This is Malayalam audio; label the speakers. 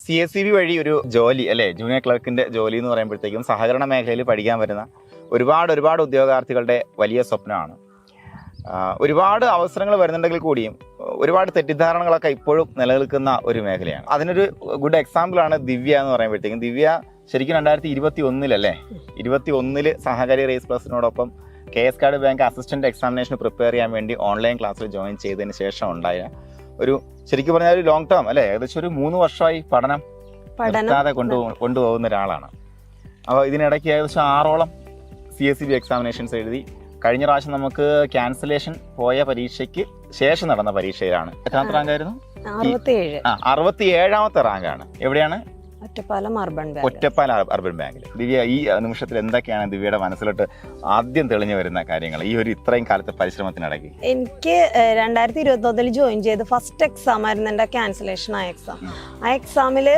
Speaker 1: CSCB വഴി ഒരു ജോലി അല്ലേ, ജൂനിയർ ക്ലർക്കിൻ്റെ ജോലി എന്ന് പറയുമ്പോഴത്തേക്കും സഹകരണ മേഖലയിൽ പഠിക്കാൻ വരുന്ന ഒരുപാട് ഉദ്യോഗാർത്ഥികളുടെ വലിയ സ്വപ്നമാണ്. ഒരുപാട് അവസരങ്ങൾ വരുന്നുണ്ടെങ്കിൽ കൂടിയും ഒരുപാട് തെറ്റിദ്ധാരണകളൊക്കെ ഇപ്പോഴും നിലനിൽക്കുന്ന ഒരു മേഖലയാണ്. അതിനൊരു ഗുഡ് എക്സാമ്പിളാണ് ദിവ്യ എന്ന് പറയുമ്പോഴത്തേക്കും. ദിവ്യ ശരിക്കും 2021 സഹകാരി റേസ് പ്ലസിനോടൊപ്പം KS കാർഡ് ബാങ്ക് അസിസ്റ്റന്റ് എക്സാമിനേഷന് പ്രിപ്പയർ ചെയ്യാൻ വേണ്ടി ഓൺലൈൻ ക്ലാസ്സിൽ ജോയിൻ ചെയ്തതിന് ശേഷം ഉണ്ടായ ഒരു ശരിക്കും പറഞ്ഞാൽ ഒരു ലോങ് ടേം അല്ലേ, ഏകദേശം ഒരു 3 വർഷമായി പഠനം നിർത്താതെ കൊണ്ടുപോകുന്ന ഒരാളാണ്. അപ്പോൾ ഇതിനിടയ്ക്ക് ഏകദേശം 6ഓളം CSCB എക്സാമിനേഷൻസ് എഴുതി. കഴിഞ്ഞ പ്രാവശ്യം നമുക്ക് ക്യാൻസലേഷൻ പോയ പരീക്ഷയ്ക്ക് ശേഷം നടന്ന പരീക്ഷയിലാണ്. എത്രാമത്തെ റാങ്ക് ആയിരുന്നു? 67ാമത്തെ റാങ്കാണ്. എവിടെയാണ്? ഒറ്റപ്പാലം അർബൻ ബാങ്കിൽ. ദിവ്യ, ഈ നിമിഷത്തിൽ എന്തൊക്കെയാണ് ദിവ്യയുടെ മനസ്സിലോട്ട് ആദ്യം തെളിഞ്ഞു വരുന്ന കാര്യങ്ങൾ ഈ ഒരു ഇത്രയും കാലത്തെ പരിശ്രമത്തിനിടയ്ക്ക്?
Speaker 2: എനിക്ക് 2021 ജോയിൻ ചെയ്ത് ഫസ്റ്റ് എക്സാം ആയിരുന്നു എൻ്റെ ക്യാൻസലേഷൻ ആയ എക്സാം. ആ എക്സാമിൽ